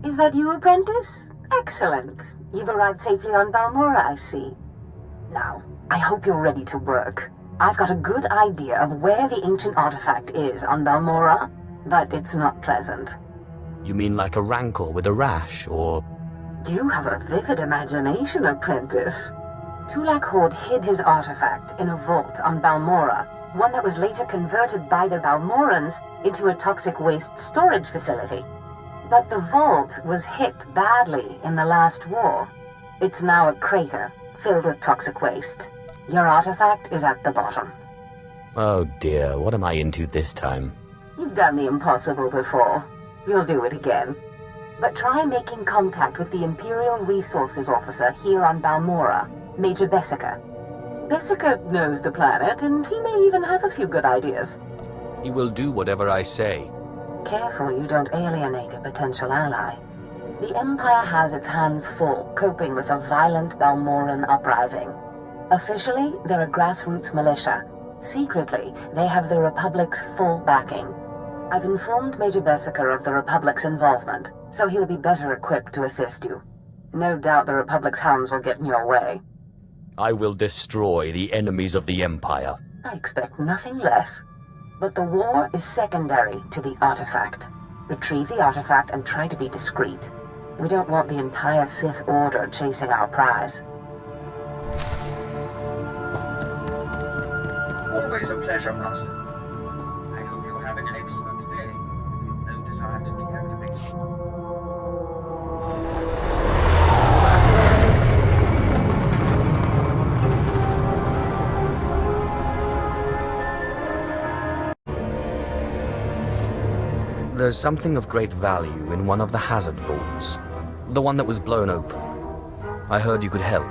Is that you, apprentice? Excellent. You've arrived safely on Balmorra, I see. Now, I hope you're ready to work. I've got a good idea of where the ancient artifact is on Balmorra, but it's not pleasant. You mean like a rancor with a rash, or... You have a vivid imagination, apprentice. Tulak Horde hid his artifact in a vault on Balmorra, one that was later converted by the Balmorrans into a toxic waste storage facility. But the vault was hit badly in the last war. It's now a crater filled with toxic waste. Your artifact is at the bottom. Oh dear, what am I into this time? You've done the impossible before. You'll do it again. But try making contact with the Imperial Resources Officer here on Balmorra, Major Bessica. Bessica knows the planet, and he may even have a few good ideas. He will do whatever I say. Careful you don't alienate a potential ally. The Empire has its hands full coping with a violent Balmorran uprising. Officially, they're a grassroots militia. Secretly, they have the Republic's full backing. I've informed Major Bessica of the Republic's involvement, so he'll be better equipped to assist you. No doubt the Republic's hounds will get in your way. I will destroy the enemies of the Empire. I expect nothing less. But the war is secondary to the artifact. Retrieve the artifact and try to be discreet. We don't want the entire Sith Order chasing our prize. Always a pleasure, Master. I hope you're having an excellent day. I feel no desire to deactivate. There's something of great value in one of the hazard vaults. The one that was blown open. I heard you could help.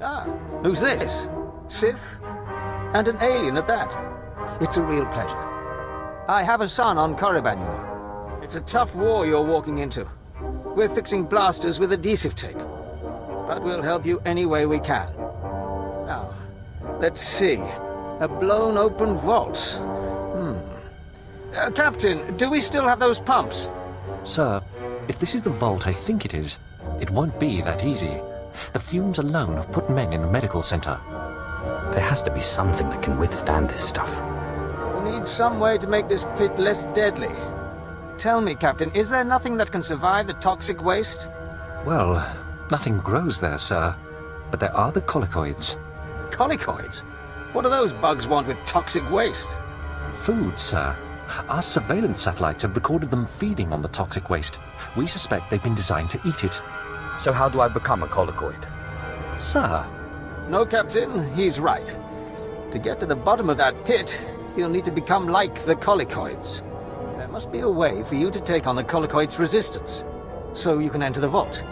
Ah, who's this? Sith? And an alien at that. It's a real pleasure. I have a son on Korriban, you know. It's a tough war you're walking into. We're fixing blasters with adhesive tape. But we'll help you any way we can. Now, let's see. A blown open vault. Captain, do we still have those pumps? Sir, if this is the vault I think it is, it won't be that easy. The fumes alone have put men in the medical center. There has to be something that can withstand this stuff. We need some way to make this pit less deadly. Tell me, Captain, is there nothing that can survive the toxic waste? Well, nothing grows there, sir. But there are the colicoids. Colicoids? What do those bugs want with toxic waste? Food, sir. Our surveillance satellites have recorded them feeding on the toxic waste. We suspect they've been designed to eat it. So how do I become a colicoid? Sir. No, Captain, he's right. To get to the bottom of that pit, you'll need to become like the colicoids. There must be a way for you to take on the colicoids' resistance, so you can enter the vault.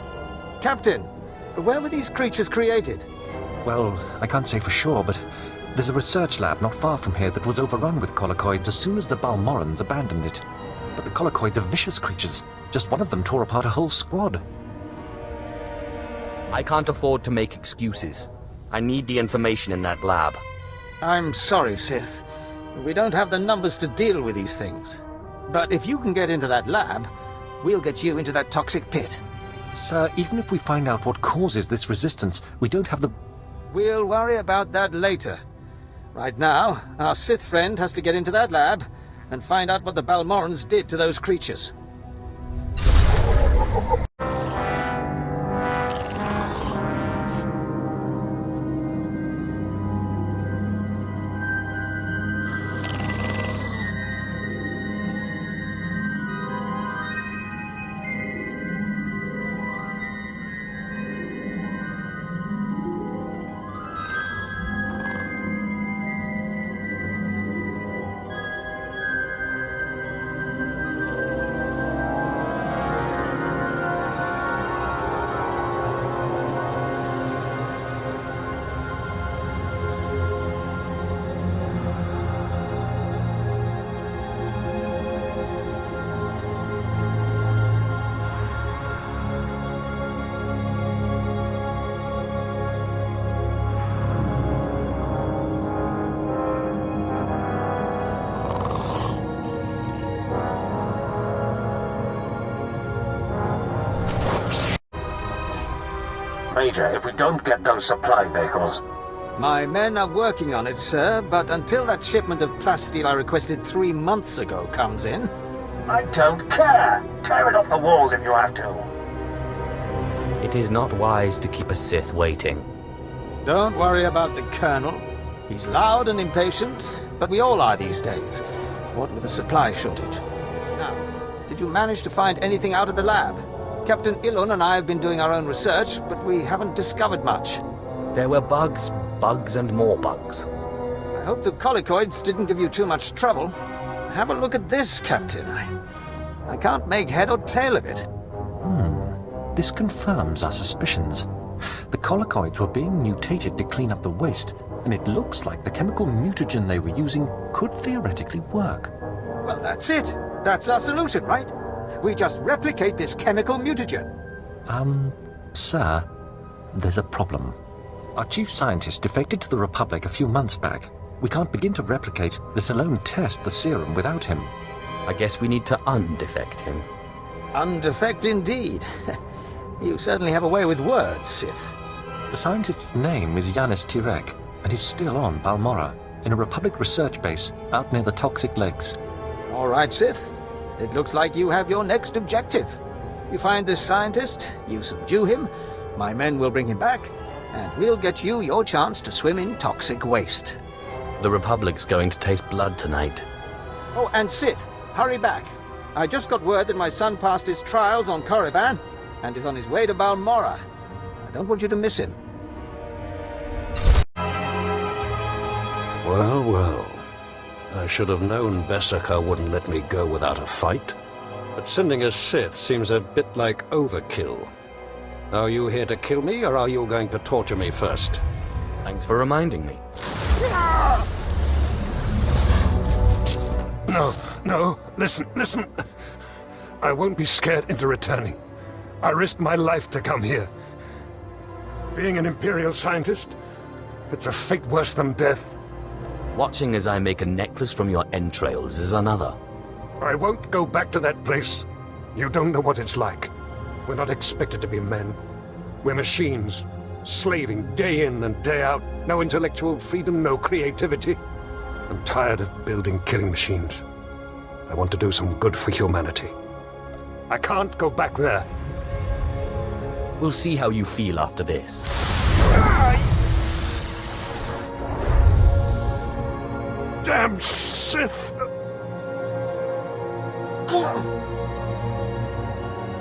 Captain, where were these creatures created? Well, I can't say for sure, but there's a research lab not far from here that was overrun with colicoids as soon as the Balmorrans abandoned it. But the colicoids are vicious creatures. Just one of them tore apart a whole squad. I can't afford to make excuses. I need the information in that lab. I'm sorry, Sith. We don't have the numbers to deal with these things. But if you can get into that lab, we'll get you into that toxic pit. Sir, even if we find out what causes this resistance, we don't have the... We'll worry about that later. Right now, our Sith friend has to get into that lab and find out what the Balmorrans did to those creatures. Major, if we don't get those supply vehicles. My men are working on it, sir, but until that shipment of plasteel I requested 3 months ago comes in... I don't care! Tear it off the walls if you have to. It is not wise to keep a Sith waiting. Don't worry about the Colonel. He's loud and impatient, but we all are these days, what with the supply shortage. Now, did you manage to find anything out of the lab? Captain Ilun and I have been doing our own research, but we haven't discovered much. There were bugs, and more bugs. I hope the colicoids didn't give you too much trouble. Have a look at this, Captain. I can't make head or tail of it. This confirms our suspicions. The colicoids were being mutated to clean up the waste, and it looks like the chemical mutagen they were using could theoretically work. Well, that's it. That's our solution, right? We just replicate this chemical mutagen. Sir, there's a problem. Our chief scientist defected to the Republic a few months back. We can't begin to replicate, let alone test the serum without him. I guess we need to undefect him. Undefect indeed. You certainly have a way with words, Sith. The scientist's name is Yanis Tirek, and he's still on Balmorra, in a Republic research base out near the Toxic Lakes. All right, Sith. It looks like you have your next objective. You find this scientist, you subdue him, my men will bring him back, and we'll get you your chance to swim in toxic waste. The Republic's going to taste blood tonight. Oh, and Sith, hurry back. I just got word that my son passed his trials on Korriban and is on his way to Balmorra. I don't want you to miss him. Well, well. I should have known Beskar wouldn't let me go without a fight. But sending a Sith seems a bit like overkill. Are you here to kill me, or are you going to torture me first? Thanks for reminding me. No, listen. I won't be scared into returning. I risked my life to come here. Being an Imperial scientist, it's a fate worse than death. Watching as I make a necklace from your entrails is another. I won't go back to that place. You don't know what it's like. We're not expected to be men. We're machines, slaving day in and day out. No intellectual freedom, no creativity. I'm tired of building killing machines. I want to do some good for humanity. I can't go back there. We'll see how you feel after this. Damn Sith!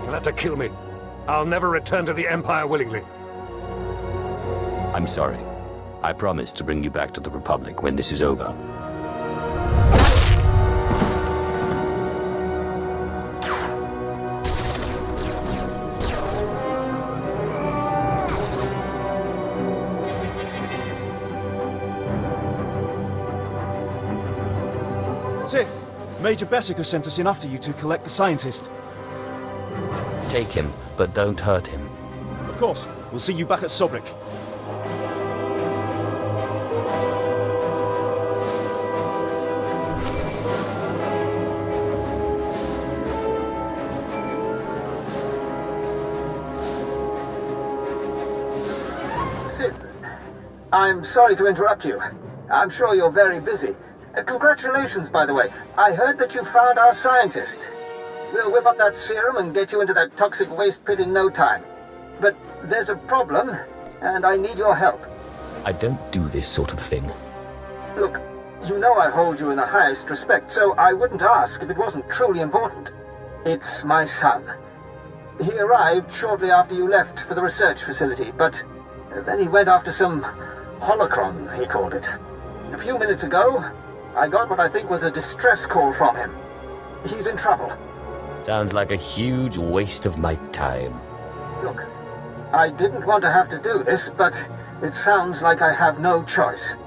You'll have to kill me. I'll never return to the Empire willingly. I'm sorry. I promise to bring you back to the Republic when this is over. Sith, Major Beskar sent us in after you to collect the scientist. Take him, but don't hurt him. Of course. We'll see you back at Sobrik. Sith, I'm sorry to interrupt you. I'm sure you're very busy. Congratulations, by the way. I heard that you found our scientist. We'll whip up that serum and get you into that toxic waste pit in no time. But there's a problem, and I need your help. I don't do this sort of thing. Look, you know I hold you in the highest respect, so I wouldn't ask if it wasn't truly important. It's my son. He arrived shortly after you left for the research facility, but then he went after some holocron, he called it. A few minutes ago, I got what I think was a distress call from him. He's in trouble. Sounds like a huge waste of my time. Look, I didn't want to have to do this, but it sounds like I have no choice.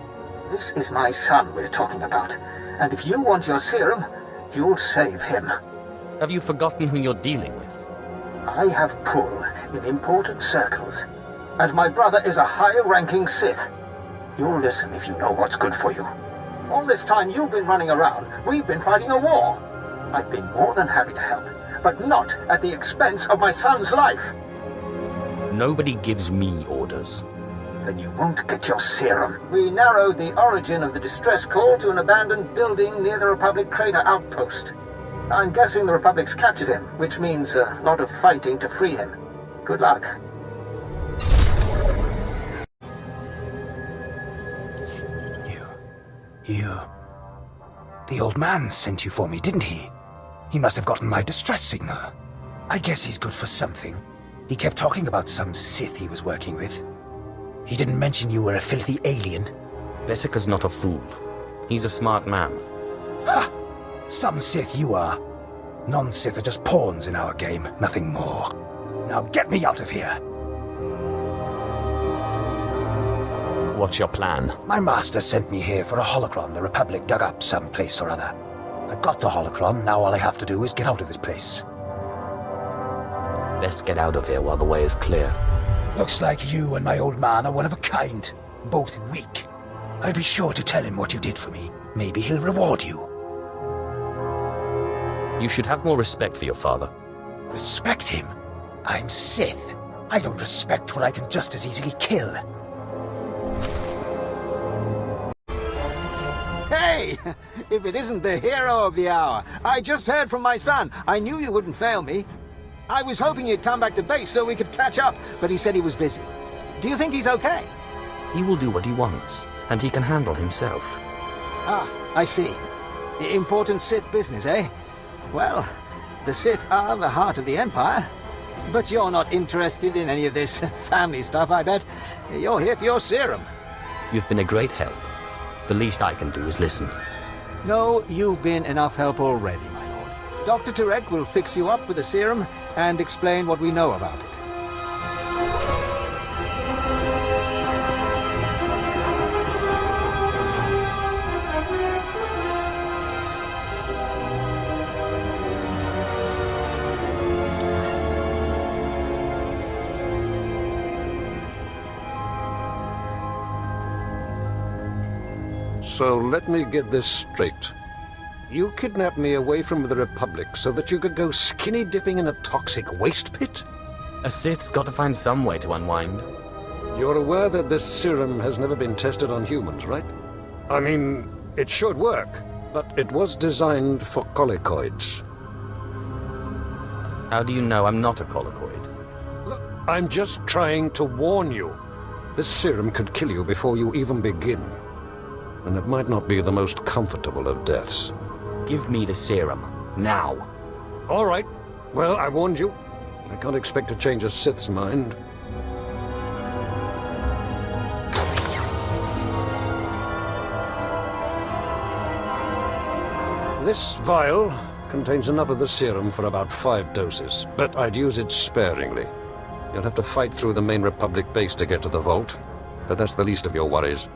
This is my son we're talking about, and if you want your serum, you'll save him. Have you forgotten who you're dealing with? I have pull in important circles, and my brother is a high-ranking Sith. You'll listen if you know what's good for you. All this time you've been running around, we've been fighting a war. I've been more than happy to help, but not at the expense of my son's life. Nobody gives me orders. Then you won't get your serum. We narrowed the origin of the distress call to an abandoned building near the Republic crater outpost. I'm guessing the Republic's captured him, which means a lot of fighting to free him. Good luck. The old man sent you for me, didn't he? He must have gotten my distress signal. I guess he's good for something. He kept talking about some Sith he was working with. He didn't mention you were a filthy alien. Bessica's not a fool. He's a smart man. Ha! Some Sith you are. Non-Sith are just pawns in our game, nothing more. Now get me out of here. What's your plan? My master sent me here for a holocron the Republic dug up someplace or other. I've got the holocron, now all I have to do is get out of this place. Best get out of here while the way is clear. Looks like you and my old man are one of a kind. Both weak. I'll be sure to tell him what you did for me. Maybe he'll reward you. You should have more respect for your father. Respect him? I'm Sith. I don't respect what I can just as easily kill. Hey! If it isn't the hero of the hour. I just heard from my son. I knew you wouldn't fail me. I was hoping you'd come back to base so we could catch up, but he said he was busy. Do you think he's okay? He will do what he wants, and he can handle himself. Ah, I see. Important Sith business, eh? Well, the Sith are the heart of the Empire. But you're not interested in any of this family stuff, I bet. You're here for your serum. You've been a great help. The least I can do is listen. No, you've been enough help already, my lord. Dr. Turek will fix you up with the serum and explain what we know about it. So let me get this straight. You kidnapped me away from the Republic so that you could go skinny dipping in a toxic waste pit? A Sith's got to find some way to unwind. You're aware that this serum has never been tested on humans, right? I mean, it should work, but it was designed for colicoids. How do you know I'm not a colicoid? Look, I'm just trying to warn you. This serum could kill you before you even begin. And it might not be the most comfortable of deaths. Give me the serum. Now. All right. Well, I warned you. I can't expect to change a Sith's mind. This vial contains enough of the serum for about 5 doses, but I'd use it sparingly. You'll have to fight through the main Republic base to get to the vault, but that's the least of your worries.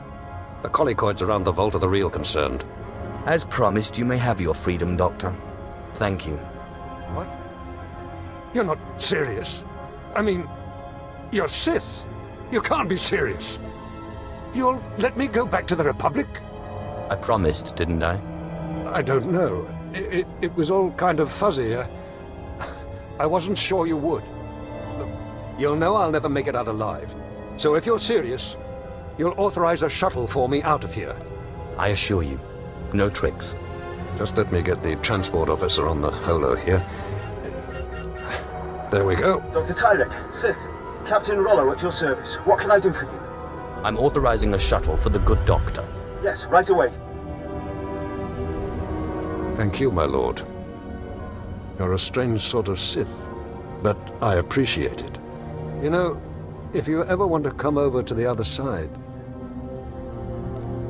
The colicoids around the vault are the real concern. As promised, you may have your freedom, Doctor. Thank you. What? You're not serious? I mean, you're Sith. You can't be serious. You'll let me go back to the Republic? I promised, didn't I? I don't know. It was all kind of fuzzy. I wasn't sure you would. Look, you'll know I'll never make it out alive. So if you're serious, you'll authorize a shuttle for me out of here. I assure you, no tricks. Just let me get the transport officer on the holo here. There we go. Dr. Tyrek, Sith, Captain Rollo at your service. What can I do for you? I'm authorizing a shuttle for the good doctor. Yes, right away. Thank you, my lord. You're a strange sort of Sith, but I appreciate it. You know, if you ever want to come over to the other side...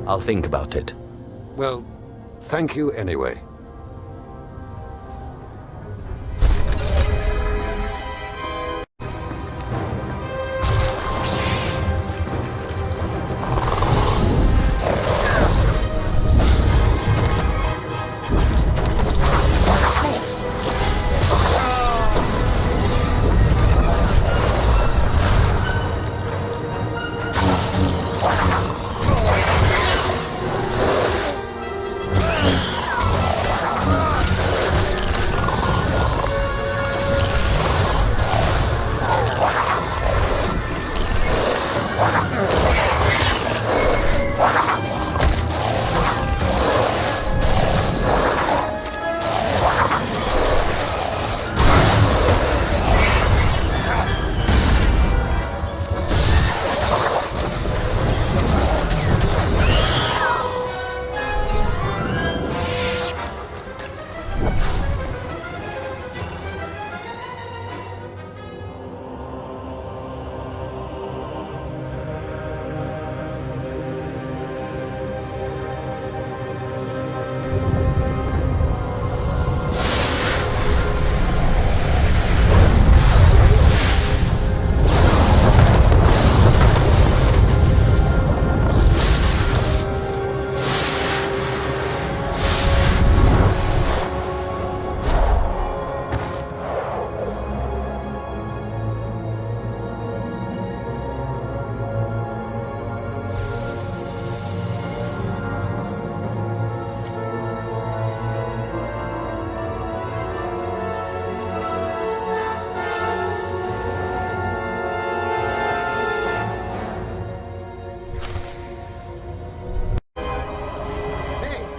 I'll think about it. Well, thank you anyway.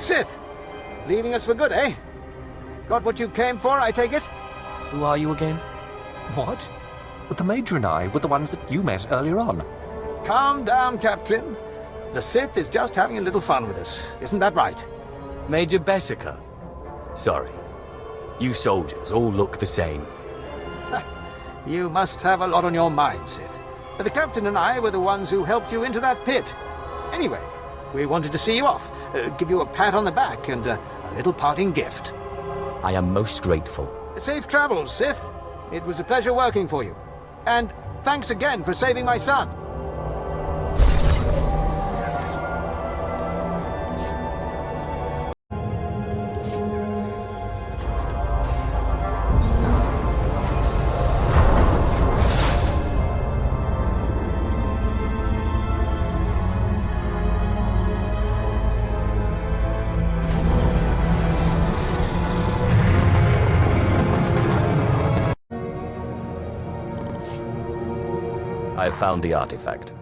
Sith! Leaving us for good, eh? Got what you came for, I take it? Who are you again? What? But the Major and I were the ones that you met earlier on. Calm down, Captain. The Sith is just having a little fun with us. Isn't that right? Major Bessica? Sorry. You soldiers all look the same. You must have a lot on your mind, Sith. But the Captain and I were the ones who helped you into that pit. Anyway, we wanted to see you off, give you a pat on the back and a little parting gift. I am most grateful. Safe travels, Sith. It was a pleasure working for you. And thanks again for saving my son. I've found the artifact.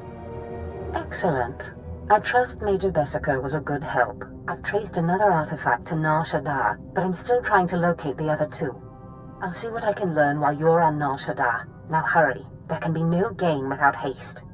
Excellent. I trust Major Bessica was a good help. I've traced another artifact to Nar Shaddaa, but I'm still trying to locate the other two. I'll see what I can learn while you're on Nar Shaddaa. Now hurry. There can be no gain without haste.